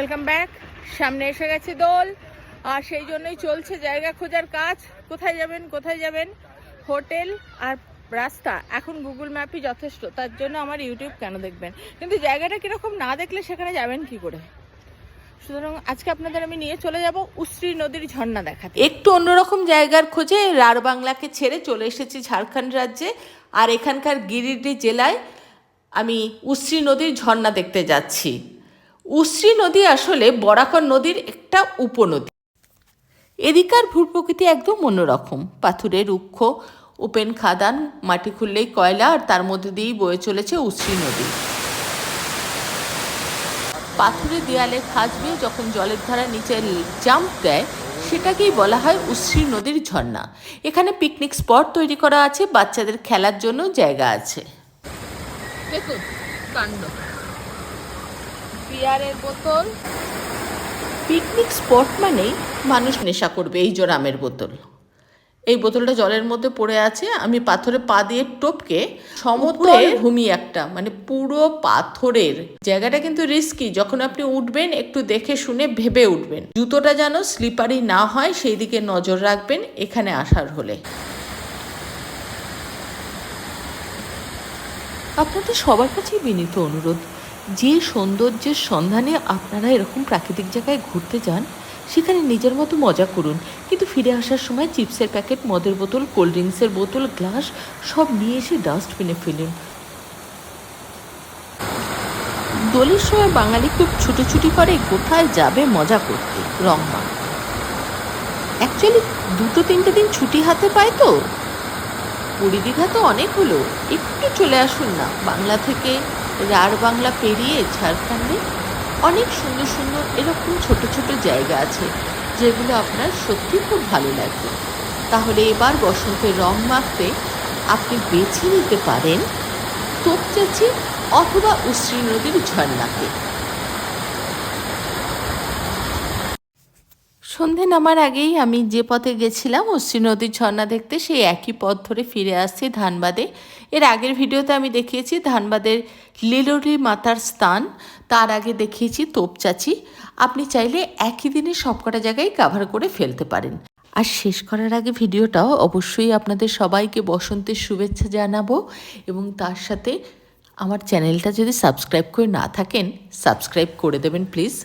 Welcome back. সামনে এসে গেছে দোল, আর সেই জন্যই চলছে জায়গা খোঁজার কাজ। কোথায় যাবেন হোটেল আর রাস্তা এখন গুগল ম্যাপই যথেষ্ট, তার জন্য আমার ইউটিউব কেন দেখবেন, কিন্তু জায়গাটা কীরকম না দেখলে সেখানে যাবেন কি করে। সুতরাং আজকে আপনাদের আমি নিয়ে চলে যাব উশ্রী নদীর ঝর্ণা দেখাতে। একটু অন্যরকম জায়গার খোঁজে রাঢ় বাংলাকে ছেড়ে চলে এসেছি ঝাড়খণ্ড রাজ্যে, আর এখানকার গিরিডি জেলায় আমি উশ্রী নদীর ঝর্ণা দেখতে যাচ্ছি। উশ্রী নদী আসলে বরাকর নদীর একটা উপনদী। এদিকার ভূপ্রকৃতি একদম অন্যরকম, পাথুরে রুক্ষ ওপেন খাদান, মাটি খুললেই কয়লা, আর তার মধ্যে দিয়েই বয়ে চলেছে উশ্রী নদী। পাথুরে দেয়ালে খাঁজ বেয়ে যখন জলের ধারা নিচে জাম্প দেয় সেটাকেই বলা হয় উশ্রী নদীর ঝর্ণা। এখানে পিকনিক স্পট তৈরি করা আছে, বাচ্চাদের খেলার জন্য জায়গা আছে। দেখুন কাণ্ড, বিয়ারের বোতল। পিকনিক স্পট মানেই মানুষ নেশা করবে। এই যে রামের বোতল, এই বোতলটা জলের মধ্যে পড়ে আছে, আমি পাথরে পা দিয়ে টপকে সমতল ভূমি একটা, মানে পুরো পাথরের জায়গাটা কিন্তু রিস্কি। যখন আপনি উঠবেন একটু দেখে শুনে ভেবে উঠবেন, জুতোটা যেন স্লিপারি না হয় সেই দিকে নজর রাখবেন এখানে আসার হলে। আপনাদের সবার কাছেই বিনীত অনুরোধ, যে সৌন্দর্যের সন্ধানে আপনারা এরকম প্রাকৃতিক জায়গায় ঘুরতে যান সেখানে নিজের মতো মজা করুন, কিন্তু ফিরে আসার সময় চিপসের প্যাকেট, মদের বোতল, কোল্ড ড্রিঙ্কসের বোতল, গ্লাস সব নিয়ে এসে ডাস্টবিনে ফেলুন। দোলের সময় বাঙালি খুব ছুটোছুটি করে কোথায় যাবে মজা করতে, রং মাখতে। অ্যাকচুয়ালি 2-3 দিন ছুটি হাতে পায় তো। পুরী দীঘা তো অনেক হলো, একটু চলে আসুন না বাংলা থেকে। রাঢ় বাংলা পেরিয়ে ঝাড়খণ্ডে অনেক সুন্দর সুন্দর এরকম ছোট ছোট জায়গা আছে যেগুলো আপনার সত্যি খুব ভালো লাগবে। তাহলে এবার বসন্তের রং মাখতে আপনি বেছে নিতে পারেন তোপচাঁচি অথবা উশ্রী নদীর ঝর্ণাকে। সন্ধে নামার আগেই আমি যে পথে গেছিলাম উশ্রী নদীর ঝর্ণা দেখতে, সেই একই পথ ধরে ফিরে আসছি ধানবাদে। এর আগের ভিডিওতে আমি দেখিয়েছি ধানবাদের লিলোরি মাতার স্থান, তার আগে দেখিয়েছি তোপচাঁচি। আপনি চাইলে একই দিনে সবকটা জায়গায় কভার করে ফেলতে পারেন। আর শেষ করার আগে ভিডিওটাও অবশ্যই আপনাদের সবাইকে বসন্তের শুভেচ্ছা জানাবো, এবং তার সাথে আমার চ্যানেলটা যদি সাবস্ক্রাইব করে না থাকেন সাবস্ক্রাইব করে দেবেন প্লিজ।